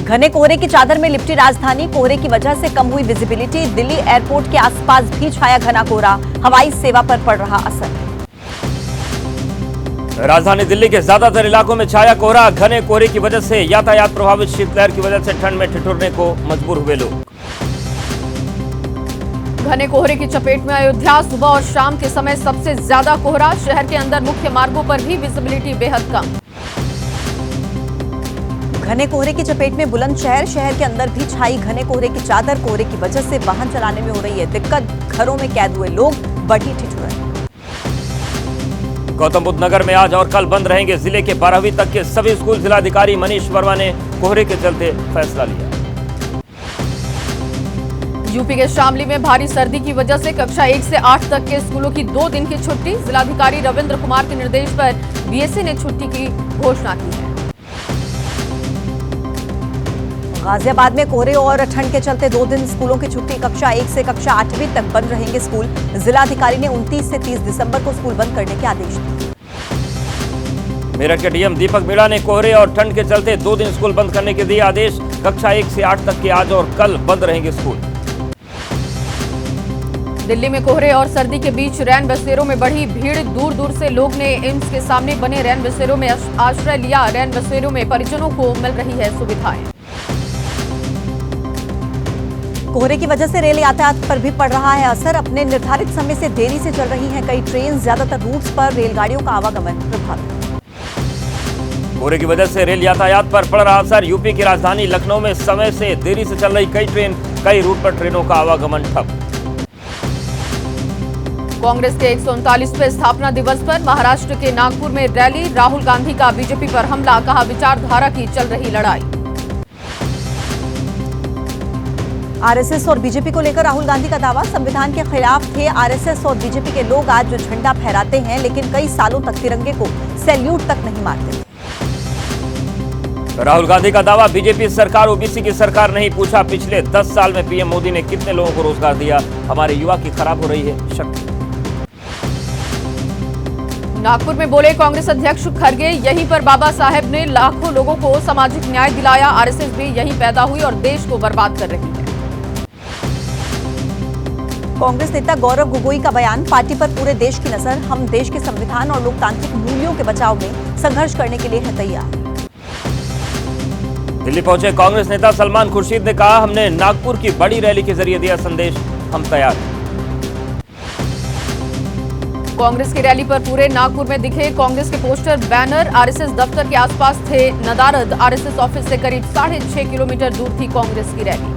घने कोहरे की चादर में लिपटी राजधानी, कोहरे की वजह से कम हुई विजिबिलिटी। दिल्ली एयरपोर्ट के आसपास भी छाया घना कोहरा, हवाई सेवा पर पड़ रहा असर। राजधानी दिल्ली के ज्यादातर इलाकों में छाया कोहरा, घने कोहरे की वजह से यातायात प्रभावित। शीतलहर की वजह से ठंड में ठिठुरने को मजबूर हुए लोग। घने कोहरे की चपेट में अयोध्या, सुबह और शाम के समय सबसे ज्यादा कोहरा। शहर के अंदर मुख्य मार्गों पर भी विजिबिलिटी बेहद कम। घने कोहरे की चपेट में बुलंदशहर, शहर के अंदर भी छाई घने कोहरे की चादर। कोहरे की वजह से वाहन चलाने में हो रही है दिक्कत, घरों में कैद हुए लोग, बढ़ी ठिठुरन। गौतम बुद्ध नगर में आज और कल बंद रहेंगे जिले के 12वीं तक के सभी स्कूल। जिलाधिकारी मनीष वर्मा ने कोहरे के चलते फैसला लिया। यूपी के शामली में भारी सर्दी की वजह से कक्षा 1 से 8 तक के स्कूलों की 2 दिन की छुट्टी। जिलाधिकारी रविंद्र कुमार के निर्देश पर बीएसए ने छुट्टी की घोषणा की है। गाजियाबाद में कोहरे और ठंड के चलते 2 दिन स्कूलों की छुट्टी। कक्षा 1 से कक्षा 8वीं तक बंद रहेंगे स्कूल। जिलाधिकारी ने 29 से 30 दिसंबर को स्कूल बंद करने के आदेश दिए। मेरठ के डीएम दीपक मीणा ने कोहरे और ठंड के चलते 2 दिन स्कूल बंद करने के दिए आदेश। कक्षा 1 से 8 तक के आज और कल बंद रहेंगे स्कूल। दिल्ली में कोहरे और सर्दी के बीच रैन बसेरों में बढ़ी भीड़। दूर दूर से लोग ने एम्स के सामने बने रैन बसेरों में आश्रय लिया। रैन बसेरों में परिजनों को मिल रही है सुविधाएं। कोहरे की वजह से रेल यातायात पर भी पड़ रहा है असर। अपने निर्धारित समय से देरी से चल रही हैं कई ट्रेन। ज्यादातर रूट्स पर रेलगाड़ियों का आवागमन प्रभावित। कोहरे की वजह से रेल यातायात पर पड़ रहा असर। यूपी की राजधानी लखनऊ में समय से देरी से चल रही कई ट्रेन, कई रूट पर ट्रेनों का आवागमन ठप। कांग्रेस के 139वें स्थापना दिवस पर महाराष्ट्र के नागपुर में रैली। राहुल गांधी का बीजेपी पर हमला, कहा विचारधारा की चल रही लड़ाई। आरएसएस और बीजेपी को लेकर राहुल गांधी का दावा, संविधान के खिलाफ थे आरएसएस और बीजेपी के लोग। आज जो झंडा फहराते हैं लेकिन कई सालों तक तिरंगे को सैल्यूट तक नहीं मारते। राहुल गांधी का दावा, बीजेपी सरकार ओबीसी की सरकार नहीं। पूछा पिछले 10 साल में पीएम मोदी ने कितने लोगों को रोजगार दिया। हमारे युवा की खराब हो रही है शक्ति। नागपुर में बोले कांग्रेस अध्यक्ष खड़गे, यहीं पर बाबा साहेब ने लाखों लोगों को सामाजिक न्याय दिलाया। आरएसएस भी यहीं पैदा हुई और देश को बर्बाद कर रही है। कांग्रेस नेता गौरव गोगोई का बयान, पार्टी पर पूरे देश की नजर। हम देश के संविधान और लोकतांत्रिक मूल्यों के बचाव में संघर्ष करने के लिए है तैयार। दिल्ली पहुंचे कांग्रेस नेता सलमान खुर्शीद ने कहा, हमने नागपुर की बड़ी रैली के जरिए दिया संदेश, हम तैयार हैं। कांग्रेस की रैली पर पूरे नागपुर में दिखे कांग्रेस के पोस्टर, बैनर। आरएसएस दफ्तर के आसपास थे नदारद। आरएसएस ऑफिस से करीब 6.5 किलोमीटर दूर थी कांग्रेस की रैली।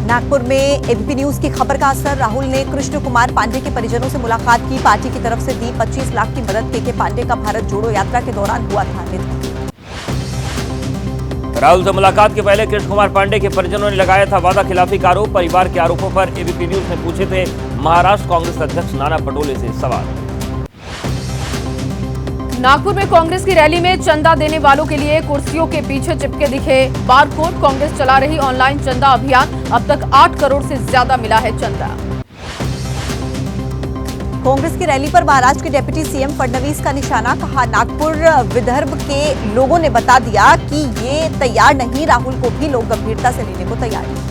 नागपुर में एबीपी न्यूज की खबर का असर। राहुल ने कृष्ण कुमार पांडे के परिजनों से मुलाकात की। पार्टी की तरफ से दी 25 लाख की मदद। के पांडे का भारत जोड़ो यात्रा के दौरान हुआ था निधन। राहुल से मुलाकात के पहले कृष्ण कुमार पांडे के परिजनों ने लगाया था वादा खिलाफी का आरोप। परिवार के आरोपों पर एबीपी न्यूज ने पूछे थे महाराष्ट्र कांग्रेस अध्यक्ष नाना पटोले से सवाल। नागपुर में कांग्रेस की रैली में चंदा देने वालों के लिए कुर्सियों के पीछे चिपके दिखे बारकोड। कांग्रेस चला रही ऑनलाइन चंदा अभियान, अब तक 8 करोड़ से ज्यादा मिला है चंदा। कांग्रेस की रैली पर महाराष्ट्र के डिप्टी सीएम फडणवीस का निशाना, कहा नागपुर विदर्भ के लोगों ने बता दिया कि ये तैयार नहीं। राहुल को भी लोग गंभीरता से लेने को तैयार नहीं।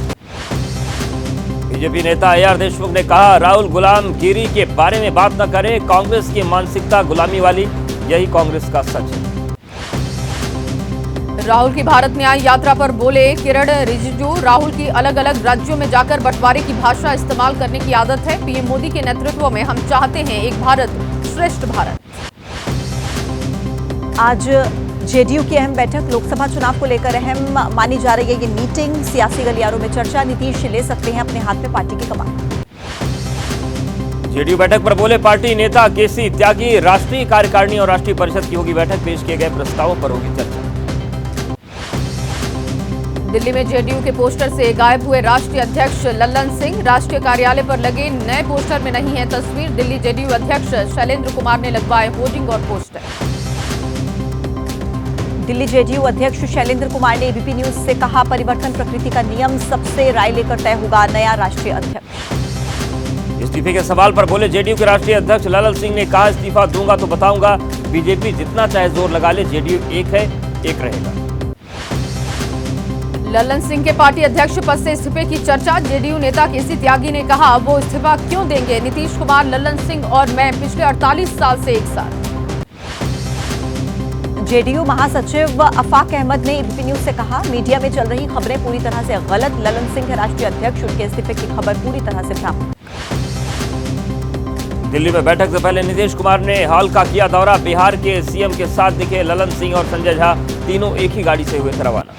बीजेपी नेता AR देशमुख ने कहा, राहुल गुलामगिरी के बारे में बात न करें। कांग्रेस की मानसिकता गुलामी वाली, यही कांग्रेस का सच है। राहुल की भारत न्याय यात्रा पर बोले किरण रिजिजू, राहुल की अलग अलग राज्यों में जाकर बंटवारे की भाषा इस्तेमाल करने की आदत है। पीएम मोदी के नेतृत्व में हम चाहते हैं एक भारत श्रेष्ठ भारत। आज जेडीयू की अहम बैठक, लोकसभा चुनाव को लेकर अहम मानी जा रही है ये मीटिंग। सियासी गलियारों में चर्चा, नीतीश ले सकते हैं अपने हाथ में पार्टी की कमान। जेडीयू बैठक पर बोले पार्टी नेता केसी त्यागी, राष्ट्रीय कार्यकारिणी और राष्ट्रीय परिषद की होगी बैठक। पेश किए गए प्रस्तावों पर होगी चर्चा। दिल्ली में जेडीयू के पोस्टर से गायब हुए राष्ट्रीय अध्यक्ष लल्लन सिंह। राष्ट्रीय कार्यालय पर लगे नए पोस्टर में नहीं है तस्वीर। दिल्ली जेडीयू अध्यक्ष शैलेंद्र कुमार ने लगवाए होर्डिंग और पोस्टर। दिल्ली जेडीयू अध्यक्ष शैलेंद्र कुमार ने एबीपी न्यूज से कहा, परिवर्तन प्रकृति का नियम, सबसे राय लेकर तय होगा नया राष्ट्रीय अध्यक्ष। इस्तीफे के सवाल पर बोले जेडीयू के राष्ट्रीय अध्यक्ष लल्लन सिंह ने कहा, इस्तीफा दूंगा तो बताऊंगा। बीजेपी जितना चाहे जोर लगा ले, जेडीयू एक है, एक रहेगा। लल्लन सिंह के पार्टी अध्यक्ष पद से इस्तीफे की चर्चा। जेडीयू नेता केसी त्यागी ने कहा वो इस्तीफा क्यों देंगे, नीतीश कुमार, लल्लन सिंह और मैं पिछले 48 साल से एक साथ। जेडीयू महासचिव अफाक अहमद ने एबीपी न्यूज से कहा मीडिया में चल रही खबरें पूरी तरह से गलत, लल्लन सिंह है राष्ट्रीय अध्यक्ष, उनके इस्तीफे की खबर पूरी तरह से भ्रामक। दिल्ली में बैठक से पहले नीतीश कुमार ने हाल का किया दौरा। बिहार के सीएम के साथ दिखे लल्लन सिंह और संजय झा, तीनों एक ही गाड़ी से हुए थे रवाना।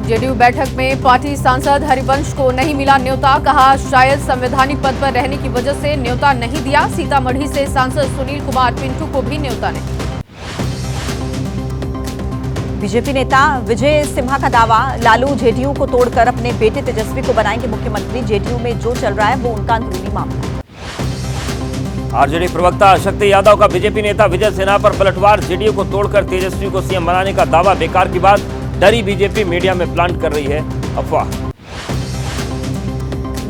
जेडीयू बैठक में पार्टी सांसद हरिवंश को नहीं मिला न्योता, कहा शायद संवैधानिक पद पर रहने की वजह से न्योता नहीं दिया। सीतामढ़ी से सांसद सुनील कुमार पिंटू को भी न्योता नहीं। बीजेपी नेता विजय सिम्हा का दावा, लालू जेडीयू को तोड़कर अपने बेटे तेजस्वी को बनाएंगे मुख्यमंत्री। जेडीयू में जो चल रहा है वो उनका अंदरूनी मामला। आरजेडी प्रवक्ता शक्ति यादव का बीजेपी नेता विजय सिन्हा पर पलटवार। जेडीयू को तोड़कर तेजस्वी को सीएम बनाने का दावा बेकार की बात, डरी बीजेपी मीडिया में प्लांट कर रही है अफवाह।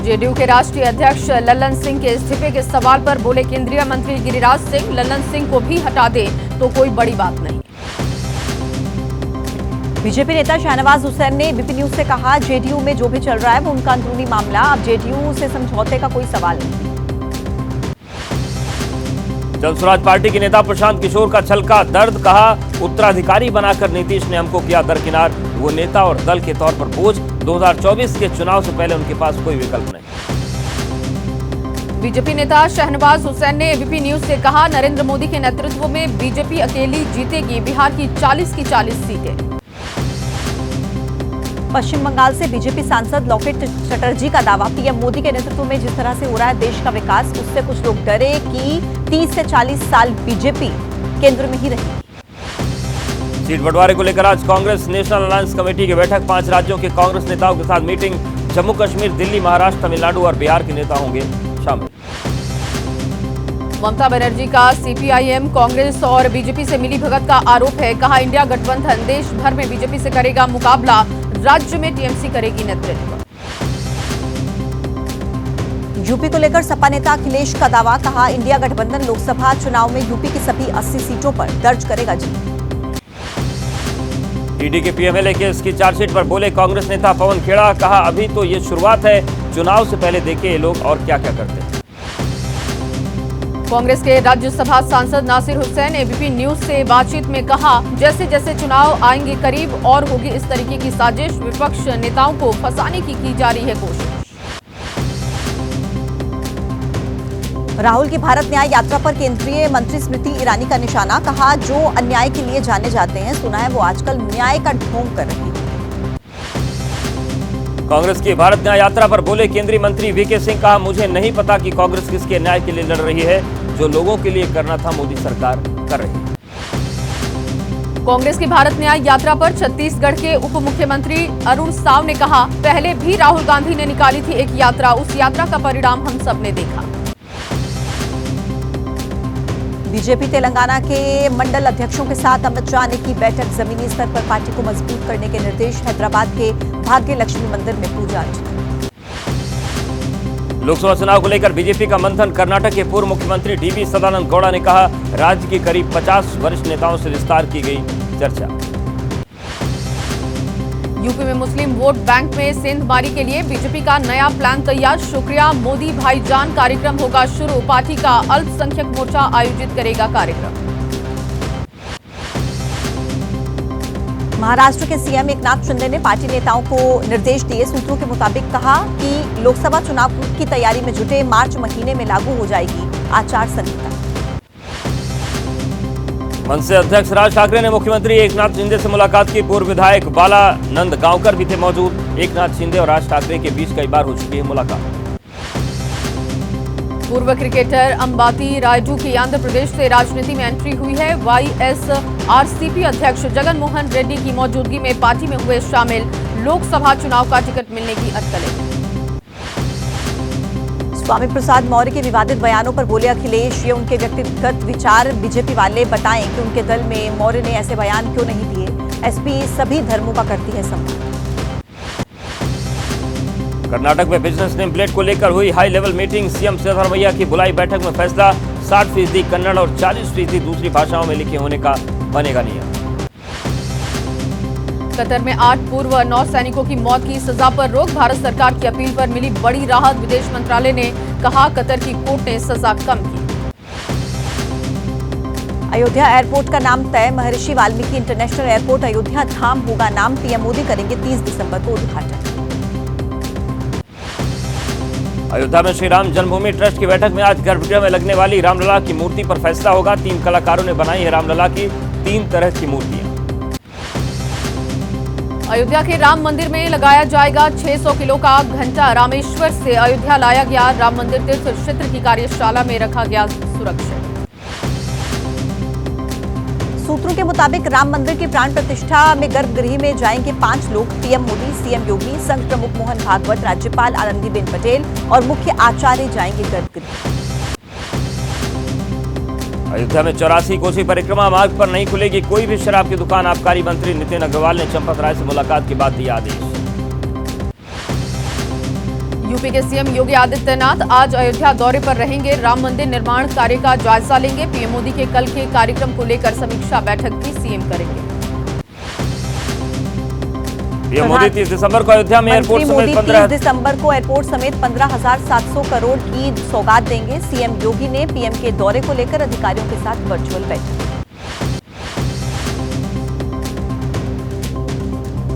जेडीयू के राष्ट्रीय अध्यक्ष लल्लन सिंह के इस्तीफे के सवाल पर बोले केंद्रीय मंत्री गिरिराज सिंह, लल्लन सिंह को भी हटा दे तो कोई बड़ी बात नहीं। बीजेपी नेता शाहनवाज हुसैन ने एबीपी न्यूज से कहा जेडीयू में जो भी चल रहा है वो उनका अंदरूनी मामला, अब जेडीयू से समझौते का कोई सवाल नहीं। जन स्वराज पार्टी के नेता प्रशांत किशोर का छलका दर्द, कहा उत्तराधिकारी बनाकर नीतीश ने हमको किया दरकिनार, वो नेता और दल के तौर पर बोझ। 2024 के चुनाव से पहले उनके पास कोई विकल्प नहीं। बीजेपी नेता शहनवाज हुसैन ने एबीपी न्यूज से कहा नरेंद्र मोदी के नेतृत्व में बीजेपी अकेली जीतेगी बिहार की 40 की 40 सीटें। पश्चिम बंगाल से बीजेपी सांसद लॉकेट चटर्जी का दावा, पीएम मोदी के नेतृत्व में जिस तरह से हो रहा है देश का विकास, उससे कुछ लोग डरे कि 30 से 40 साल बीजेपी केंद्र में ही रहेगी। सीट बंटवारे को लेकर आज कांग्रेस नेशनल अलायंस कमेटी की बैठक। 5 राज्यों के कांग्रेस नेताओं के साथ मीटिंग। जम्मू कश्मीर, दिल्ली, महाराष्ट्र, तमिलनाडु और बिहार के नेता होंगे शामिल। ममता बनर्जी का सीपीआईएम, कांग्रेस और बीजेपी से मिली भगत का आरोप है, कहा इंडिया गठबंधन देश भर में बीजेपी से करेगा मुकाबला, राज्य में टीएमसी करेगी नेतृत्व। यूपी को लेकर सपा नेता अखिलेश का दावा, कहा इंडिया गठबंधन लोकसभा चुनाव में यूपी की सभी 80 सीटों पर दर्ज करेगा जीत। ईडी के पीएमएलए केस की चार्जशीट पर बोले कांग्रेस नेता पवन खेड़ा, कहा अभी तो ये शुरुआत है, चुनाव से पहले देखिए ये लोग और क्या क्या करते हैं। कांग्रेस के राज्यसभा सांसद नासिर हुसैन एबीपी न्यूज से बातचीत में कहा जैसे जैसे चुनाव आएंगे करीब और होगी इस तरीके की साजिश, विपक्ष नेताओं को फंसाने की जा रही है कोशिश। राहुल की भारत न्याय यात्रा पर केंद्रीय मंत्री स्मृति ईरानी का निशाना, कहा जो अन्याय के लिए जाने जाते हैं, सुना है वो आजकल न्याय का ढोंग कर रही है। कांग्रेस की भारत न्याय यात्रा पर बोले केंद्रीय मंत्री वीके सिंह, कहा मुझे नहीं पता कि कांग्रेस किसके न्याय के लिए लड़ रही है, जो लोगों के लिए करना था मोदी सरकार कर रही है। कांग्रेस की भारत न्याय यात्रा पर छत्तीसगढ़ के उप मुख्यमंत्री अरुण साव ने कहा पहले भी राहुल गांधी ने निकाली थी एक यात्रा, उस यात्रा का परिणाम हम सब ने देखा। बीजेपी तेलंगाना के मंडल अध्यक्षों के साथ अमित शाह ने की बैठक, जमीनी स्तर पर पार्टी को मजबूत करने के निर्देश। हैदराबाद के भाग्य लक्ष्मी मंदिर में पूजा अर्चना। लोकसभा चुनाव को लेकर बीजेपी का मंथन। कर्नाटक के पूर्व मुख्यमंत्री डीवी सदानंद गौड़ा ने कहा राज्य के करीब 50 वरिष्ठ नेताओं से विस्तार की गई चर्चा। यूपी में मुस्लिम वोट बैंक में सेंधमारी के लिए बीजेपी का नया प्लान तैयार, शुक्रिया मोदी भाईजान कार्यक्रम होगा शुरू, पार्टी का अल्पसंख्यक मोर्चा आयोजित करेगा कार्यक्रम। महाराष्ट्र के सीएम एकनाथ शिंदे ने पार्टी नेताओं को निर्देश दिए, सूत्रों के मुताबिक कहा कि लोकसभा चुनाव की तैयारी में जुटे, मार्च महीने में लागू हो जाएगी आचार संहिता। मनसे अध्यक्ष राज ठाकरे ने मुख्यमंत्री एकनाथ शिंदे से मुलाकात की। पूर्व विधायक बाला नंद गांवकर भी थे मौजूद। एकनाथ शिंदे और राज ठाकरे के बीच कई बार हो चुकी है मुलाकात। पूर्व क्रिकेटर अंबाती रायडू की आंध्र प्रदेश से राजनीति में एंट्री हुई है। वाईएसआरसीपी अध्यक्ष जगन मोहन रेड्डी की मौजूदगी में पार्टी में हुए शामिल, लोकसभा चुनाव का टिकट मिलने की अटकलें। स्वामी प्रसाद मौर्य के विवादित बयानों पर बोले अखिलेश, ये उनके व्यक्तिगत विचार, बीजेपी वाले बताएं कि उनके दल में मौर्य ने ऐसे बयान क्यों नहीं दिए। एसपी सभी धर्मों का करती है सम्मान। कर्नाटक में बिजनेस नेम प्लेट को लेकर हुई high level meeting. CM Siddaramaiah की बुलाई बैठक में फैसला, 60% कन्नड़ और 40% दूसरी भाषाओं में लिखे होने का बनेगा नियम। कतर में 8 पूर्व नौसैनिकों की मौत की सजा पर रोक। भारत सरकार की अपील पर मिली बड़ी राहत। विदेश मंत्रालय ने कहा कतर की कोर्ट ने सजा कम की। अयोध्या एयरपोर्ट का नाम तय। महर्षि वाल्मीकि इंटरनेशनल एयरपोर्ट अयोध्या धाम होगा नाम। पीएम मोदी करेंगे 30 दिसंबर को उद्घाटन। अयोध्या में श्री राम जन्मभूमि ट्रस्ट की बैठक में आज गर्भगृह में लगने वाली रामलला की मूर्ति पर फैसला होगा। 3 कलाकारों ने बनाई है रामलला की 3 तरह की मूर्तियां। अयोध्या के राम मंदिर में लगाया जाएगा 600 किलो का घंटा। रामेश्वर से अयोध्या लाया गया राम मंदिर तीर्थ क्षेत्र की कार्यशाला में रखा गया सुरक्षित। सूत्रों के मुताबिक राम मंदिर की प्राण प्रतिष्ठा में गर्भगृह में जाएंगे 5 लोग। पीएम मोदी, सीएम योगी, संघ प्रमुख मोहन भागवत, राज्यपाल आनंदीबेन पटेल और मुख्य आचार्य जाएंगे गर्भगृह। अयोध्या में 84 कोसी परिक्रमा मार्ग पर नहीं खुलेगी कोई भी शराब की दुकान। आबकारी मंत्री नितिन अग्रवाल ने चंपत राय से मुलाकात के बाद दिया आदेश। यूपी के सीएम योगी आदित्यनाथ आज अयोध्या दौरे पर रहेंगे। राम मंदिर निर्माण कार्य का जायजा लेंगे। पीएम मोदी के कल के कार्यक्रम को लेकर समीक्षा बैठक भी सीएम करेंगे। पीएम मोदी 30 दिसंबर को अयोध्या में एयरपोर्ट समेत 30 दिसंबर को एयरपोर्ट समेत 15,700 करोड़ की सौगात देंगे। सीएम योगी ने पीएम के दौरे को लेकर अधिकारियों के साथ वर्चुअल बैठक।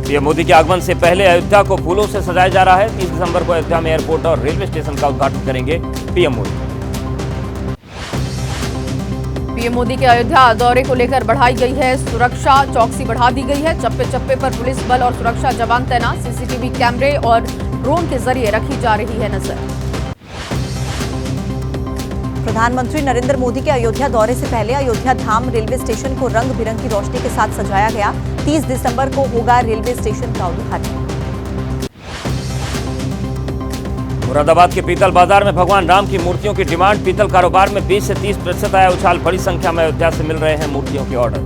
पीएम मोदी के आगमन से पहले अयोध्या को फूलों से सजाया जा रहा है। 30 दिसंबर को अयोध्या में एयरपोर्ट और रेलवे स्टेशन का उद्घाटन करेंगे पीएम मोदी। पीएम मोदी के अयोध्या दौरे को लेकर बढ़ाई गई है सुरक्षा। चौकसी बढ़ा दी गई है। चप्पे चप्पे पर पुलिस बल और सुरक्षा जवान तैनात। सीसीटीवी कैमरे और ड्रोन के जरिए रखी जा रही है नजर। प्रधानमंत्री नरेंद्र मोदी के अयोध्या दौरे से पहले अयोध्या धाम रेलवे स्टेशन को रंग बिरंगी रोशनी के साथ सजाया गया। 30 दिसंबर को होगा रेलवे स्टेशन का उद्घाटन। मुरादाबाद के पीतल बाजार में भगवान राम की मूर्तियों की डिमांड। पीतल कारोबार में 20 से 30% आया उछाल। बड़ी संख्या में अयोध्या से मिल रहे हैं मूर्तियों के ऑर्डर।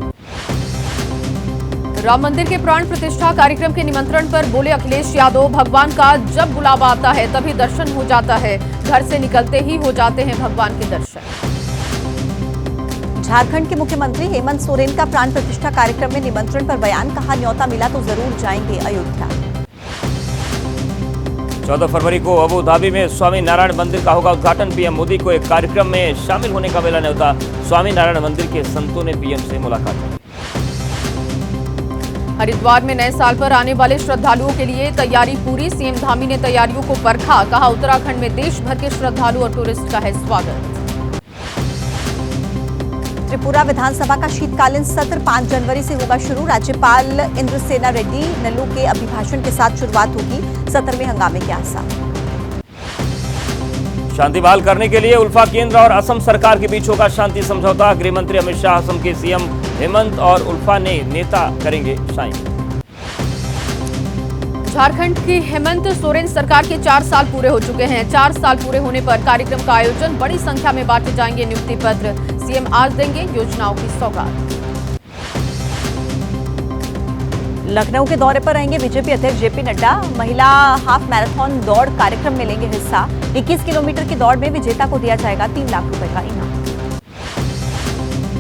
राम मंदिर के प्राण प्रतिष्ठा कार्यक्रम के निमंत्रण पर बोले अखिलेश यादव, भगवान का जब बुलावा आता है तभी दर्शन हो जाता है। घर से निकलते ही हो जाते हैं भगवान के दर्शन। झारखंड के मुख्यमंत्री हेमंत सोरेन का प्राण प्रतिष्ठा कार्यक्रम में निमंत्रण पर बयान। कहा न्योता मिला तो जरूर जाएंगे अयोध्या। 14 फरवरी को अबू धाबी में स्वामी नारायण मंदिर का होगा उद्घाटन। पीएम मोदी को एक कार्यक्रम में शामिल होने का मिला न्योता। स्वामी नारायण मंदिर के संतों ने पीएम से मुलाकात की। हरिद्वार में नए साल पर आने वाले श्रद्धालुओं के लिए तैयारी पूरी। सीएम धामी ने तैयारियों को परखा। कहा उत्तराखंड में देश भर के श्रद्धालु और टूरिस्ट का है स्वागत। त्रिपुरा विधानसभा का शीतकालीन सत्र 5 जनवरी से होगा शुरू। राज्यपाल इंद्रसेना रेड्डी नल्लू के अभिभाषण के साथ शुरुआत होगी। सत्र में हंगामे के आसार। शांति बहाल करने के लिए उल्फा केंद्र और असम सरकार के बीच होगा शांति समझौता। गृह मंत्री अमित शाह, असम के सीएम हेमंत और उल्फा ने नेता करेंगे साइन। झारखंड की हेमंत सोरेन सरकार के 4 साल पूरे हो चुके हैं। 4 साल पूरे होने पर कार्यक्रम का आयोजन। बड़ी संख्या में बांटे जाएंगे नियुक्ति पत्र। सीएम आज देंगे योजनाओं की सौगात। लखनऊ के दौरे पर रहेंगे बीजेपी अध्यक्ष जेपी नड्डा। महिला हाफ मैराथन दौड़ कार्यक्रम में लेंगे हिस्सा। 21 किलोमीटर की दौड़ में विजेता को दिया जाएगा 3 लाख रुपए का इनाम।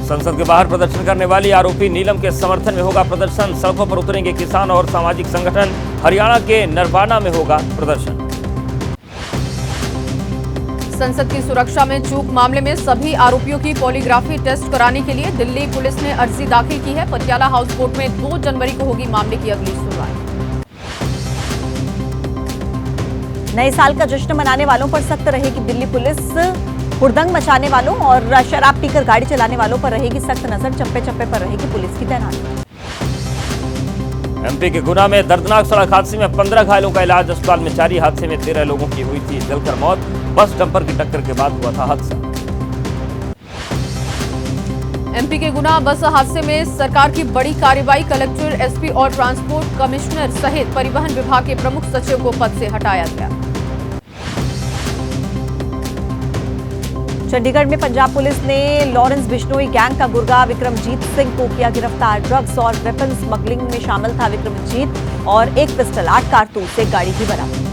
संसद के बाहर प्रदर्शन करने वाली आरोपी नीलम के समर्थन में होगा प्रदर्शन। सड़कों पर उतरेंगे किसान और सामाजिक संगठन। हरियाणा के नरवाना में होगा प्रदर्शन। संसद की सुरक्षा में चूक मामले में सभी आरोपियों की पॉलीग्राफी टेस्ट कराने के लिए दिल्ली पुलिस ने अर्जी दाखिल की है। पटियाला हाउस कोर्ट में 2 जनवरी को होगी मामले की अगली सुनवाई। नए साल का जश्न मनाने वालों पर सख्त रहेगी दिल्ली पुलिस। हुड़दंग मचाने वालों और शराब पीकर गाड़ी चलाने वालों पर रहेगी सख्त नजर। चप्पे चप्पे पर रहेगी पुलिस की तैनाती। एमपी के गुना में दर्दनाक सड़क हादसे में 15 घायलों का इलाज। अस्पताल में जारी। हादसे में 13 लोगों की हुई थी जलकर मौत। बस डंपर की टक्कर के बाद हुआ था हादसा। एमपी के गुना बस हादसे में सरकार की बड़ी कार्रवाई। कलेक्टर, एसपी और ट्रांसपोर्ट कमिश्नर सहित परिवहन विभाग के प्रमुख सचिव को पद से हटाया गया। चंडीगढ़ में पंजाब पुलिस ने लॉरेंस बिश्नोई गैंग का गुर्गा विक्रमजीत सिंह को किया गिरफ्तार। ड्रग्स और वेपन स्मगलिंग में शामिल था विक्रमजीत और एक पिस्टल, 8 कारतूस, एक गाड़ी भी बरामद।